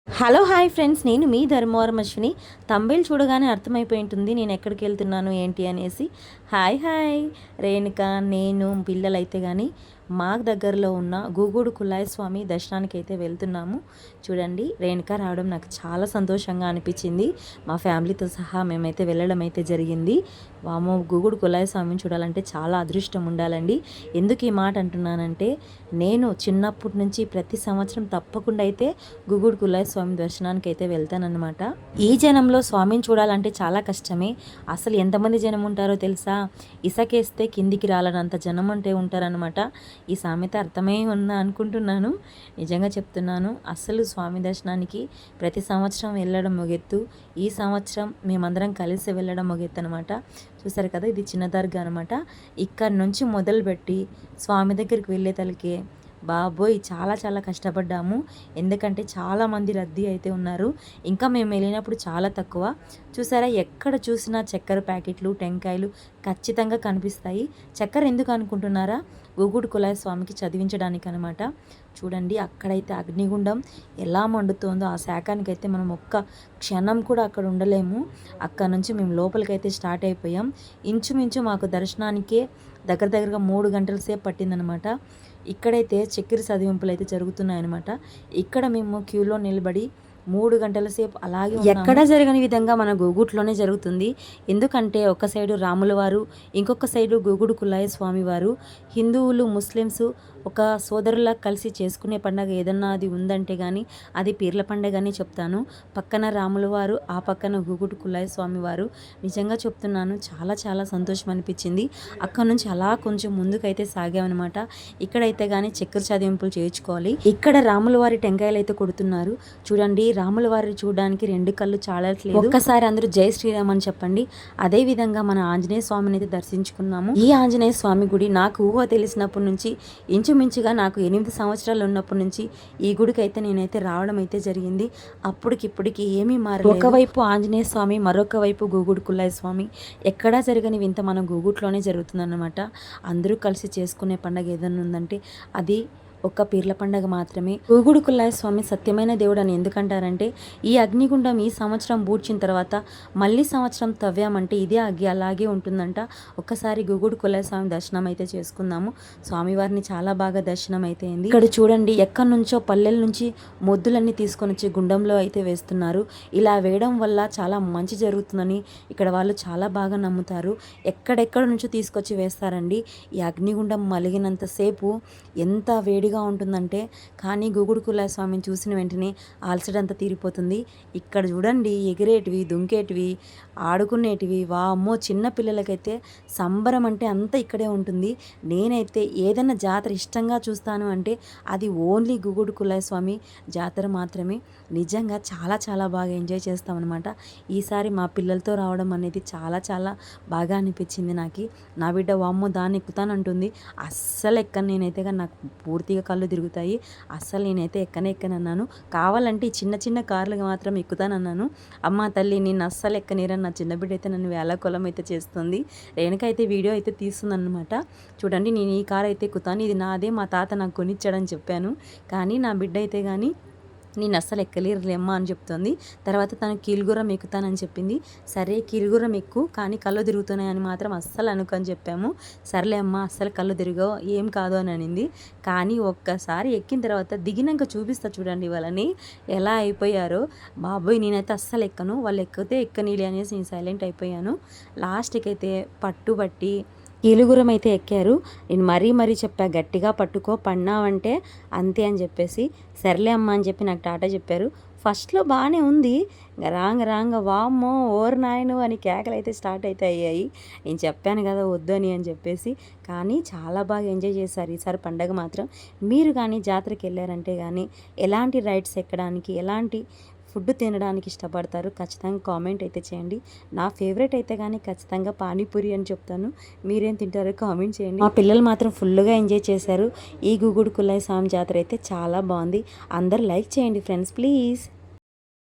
Hello hi friends, నేను మీ ధర్మవరం అశ్విని. తంబేలు చూడగానే అర్థమైపోయి ఉంటుంది నేను ఎక్కడికి వెళ్తున్నాను ఏంటి అనేసి. హాయ్ హాయ్ రేణుక, నేను పిల్లలైతే కానీ మాకు దగ్గరలో ఉన్న గూగూడు కుల్లాయి స్వామి దర్శనానికి అయితే వెళ్తున్నాము. చూడండి, రేణుక రావడం నాకు చాలా సంతోషంగా అనిపించింది. మా ఫ్యామిలీతో సహా మేమైతే వెళ్ళడం అయితే జరిగింది. వామో, గూగూడు కుల్లాయి స్వామిని చూడాలంటే చాలా అదృష్టం ఉండాలండి. ఎందుకు ఈ మాట అంటున్నానంటే, నేను చిన్నప్పటి నుంచి ప్రతి సంవత్సరం తప్పకుండా అయితే గూగూడు కుల్లాయి స్వామి దర్శనానికి అయితే వెళ్తానన్నమాట. ఈ జనంలో స్వామిని చూడాలంటే చాలా కష్టమే. అసలు ఎంతమంది జనం ఉంటారో తెలుసా? ఇసకేస్తే కిందికి రాలనంత జనం అంటే ఉంటారనమాట. ఈ సామెత అర్థమై ఉందా అనుకుంటున్నాను. నిజంగా చెప్తున్నాను. అసలు స్వామి దర్శనానికి ప్రతి సంవత్సరం వెళ్ళడం ఒక ఎత్తు, ఈ సంవత్సరం మేమందరం కలిసి వెళ్ళడం ఒక ఎత్తు అనమాట. చూసారు కదా, ఇది చిన్న దర్గా అనమాట. ఇక్కడ నుంచి మొదలుపెట్టి స్వామి దగ్గరికి వెళ్ళే తలకే బాబోయ్ చాలా చాలా కష్టపడ్డాము. ఎందుకంటే చాలామంది రద్దీ అయితే ఉన్నారు. ఇంకా మేము వెళ్ళినప్పుడు చాలా తక్కువ. చూసారా, ఎక్కడ చూసినా చక్కెర ప్యాకెట్లు, టెంకాయలు ఖచ్చితంగా కనిపిస్తాయి. చక్కెర ఎందుకు అనుకుంటున్నారా? గూగూడు కుల్లాయి స్వామికి చదివించడానికి అనమాట. చూడండి, అక్కడైతే అగ్నిగుండం ఎలా మండుతోందో ఆ శాఖానికైతే మనం ఒక్క క్షణం కూడా అక్కడ ఉండలేము. అక్కడ నుంచి మేము లోపలికైతే స్టార్ట్ అయిపోయాం. ఇంచుమించు మాకు దర్శనానికే దగ్గరగా 3 గంటల సేపు పట్టిందనమాట. ఇక్కడైతే చక్కెర చదివింపులు అయితే జరుగుతున్నాయన్నమాట. ఇక్కడ మేము క్యూలో నిలబడి 3 గంటల సేపు అలాగే ఎక్కడ జరగని విధంగా మన గూగుట్లోనే జరుగుతుంది. ఎందుకంటే ఒక సైడు రాముల వారు, ఇంకొక సైడు గూగూడు కుల్లాయి స్వామి వారు. హిందువులు, ముస్లిమ్స్ ఒక సోదరులా కలిసి చేసుకునే పండగ ఏదన్నా అది ఉందంటే కానీ అది పీర్ల పండగ అని చెప్తాను. పక్కన రాముల వారు, ఆ పక్కన గూగూడు కుల్లాయి స్వామి వారు. నిజంగా చెప్తున్నాను, చాలా చాలా సంతోషం అనిపించింది. అక్కడ నుంచి అలా కొంచెం ముందుకైతే సాగామన్నమాట. ఇక్కడైతే కానీ చక్కెర చదివింపులు చేయించుకోవాలి. ఇక్కడ రాముల వారి టెంకాయలు అయితే కొడుతున్నారు. చూడండి, రాముల వారిని చూడడానికి 2 కళ్ళు చాలట్లేదు. ఒక్కసారి అందరూ జై శ్రీరామ్ అని చెప్పండి. అదే విధంగా మన ఆంజనేయ స్వామిని అయితే దర్శించుకున్నాము. ఈ ఆంజనేయ స్వామి గుడి నాకు ఊహ తెలిసినప్పటి నుంచి, ఇంచుమించుగా నాకు 8 సంవత్సరాలు ఉన్నప్పటి నుంచి ఈ గుడికి అయితే నేనైతే రావడం అయితే జరిగింది. అప్పటికిప్పటికి ఏమీ మారలేదు. ఒకవైపు ఆంజనేయ స్వామి, మరొక వైపు గూగూడు కుల్లాయి స్వామి. ఎక్కడా జరగని వింత మన గూగుట్లోనే జరుగుతుందన్నమాట. అందరూ కలిసి చేసుకునే పండగ ఏదైనా ఉందంటే అది ఒక్క పీర్ల పండగ మాత్రమే. గూగూడు కుల్లాయి స్వామి సత్యమైన దేవుడు అని ఎందుకంటారంటే, ఈ అగ్నిగుండం ఈ సంవత్సరం బూడ్చిన తర్వాత మళ్ళీ సంవత్సరం తవ్వామంటే ఇదే అగ్గి అలాగే ఉంటుందంట. ఒక్కసారి గూగూడు కుల్లాయి స్వామి దర్శనం అయితే చేసుకుందాము. స్వామివారిని చాలా బాగా దర్శనం అయితే అయింది. ఇక్కడ చూడండి, ఎక్కడి నుంచో పల్లెల నుంచి మొద్దులన్నీ తీసుకొని వచ్చి గుండంలో అయితే వేస్తున్నారు. ఇలా వేయడం వల్ల చాలా మంచి జరుగుతుందని ఇక్కడ వాళ్ళు చాలా బాగా నమ్ముతారు. ఎక్కడెక్కడ నుంచో తీసుకొచ్చి వేస్తారండి. ఈ అగ్నిగుండం మలిగినంతసేపు ఎంత వేడిగా ఉంటుందంటే, కానీ గూగూడు కుల్లాయి స్వామిని చూసిన వెంటనే అలసటంతా తీరిపోతుంది. ఇక్కడ చూడండి, ఎగిరేటివి, దుంకేటివి, ఆడుకునేటివి, వామ్మో, చిన్న పిల్లలకైతే సంబరం అంటే అంతా ఇక్కడే ఉంటుంది. నేనైతే ఏదైనా జాతర ఇష్టంగా చూస్తాను అంటే అది ఓన్లీ గూగూడు కుల్లాయి స్వామి జాతర మాత్రమే. నిజంగా చాలా చాలా బాగా ఎంజాయ్ చేస్తామన్నమాట. ఈసారి మా పిల్లలతో రావడం అనేది చాలా చాలా బాగా అనిపించింది నాకు. నా బిడ్డ వామ్మో దాన్ని ఎక్కుతానంటుంది. అస్సలు ఎక్కను నేనైతే, కానీ నాకు పూర్తిగా కళ్ళు తిరుగుతాయి. అస్సలు నేనైతే ఎక్కనన్నాను. కావాలంటే ఈ చిన్న చిన్న కార్లు మాత్రం ఎక్కుతానన్నాను. అమ్మ తల్లి, నేను అస్సలు ఎక్కనీరని నా చిన్న బిడ్డ అయితే నన్ను వేళాకోళం అయితే చేస్తుంది. రేణుక అయితే వీడియో అయితే తీస్తుందన్నమాట. చూడండి, నేను ఈ కార్ అయితే ఎక్కుతాను, ఇది నాదే, మా తాత నాకు కొనిచ్చాడని చెప్పాను. కానీ నా బిడ్డ అయితే కానీ నేను అస్సలు ఎక్కలేరులేమ్మా అని చెప్తుంది. తర్వాత తను కీలుగుర్రం ఎక్కుతానని చెప్పింది. సరే కీలుగుర్రం ఎక్కు, కానీ కళ్ళు తిరుగుతున్నాయని మాత్రం అస్సలు అనుకొని చెప్పాము. సర్లే అమ్మ, అస్సలు కళ్ళు తిరిగో, ఏం కాదు అని అనింది. కానీ ఒక్కసారి ఎక్కిన తర్వాత దిగినాక చూపిస్తా చూడండి వాళ్ళని ఎలా అయిపోయారో. బాబోయ్, నేనైతే అస్సలు ఎక్కను, వాళ్ళు ఎక్కితే ఎక్కనీలే అనేసి నేను సైలెంట్ అయిపోయాను. లాస్ట్కి అయితే పట్టుబట్టి కీలుగురం అయితే ఎక్కారు. నేను మరీ చెప్పా, గట్టిగా పట్టుకో, పడినావంటే అంతే అని చెప్పేసి. సర్లే అమ్మ అని చెప్పి నాకు టాటా చెప్పారు. ఫస్ట్లో బాగానే ఉంది. రాంగ వామ్మో ఓర్ నాయను అని కేకలు అయితే స్టార్ట్ అయితే అయ్యాయి. నేను చెప్పాను కదా వద్దని అని చెప్పేసి. కానీ చాలా బాగా ఎంజాయ్ చేశారు ఈసారి పండగ మాత్రం. మీరు కానీ జాతరకి వెళ్ళారంటే కానీ ఎలాంటి రైడ్స్ ఎక్కడానికి, ఎలాంటి ఫుడ్ తినడానికి ఇష్టపడతారు ఖచ్చితంగా కామెంట్ అయితే చేయండి. నా ఫేవరెట్ అయితే కానీ ఖచ్చితంగా పానీపూరి అని చెప్తాను. మీరేం తింటారో కామెంట్ చేయండి. మా పిల్లలు మాత్రం ఫుల్గా ఎంజాయ్ చేశారు. ఈ గూగూడు కుల్లాయి స్వామి జాతర అయితే చాలా బాగుంది. అందరూ లైక్ చేయండి ఫ్రెండ్స్, ప్లీజ్.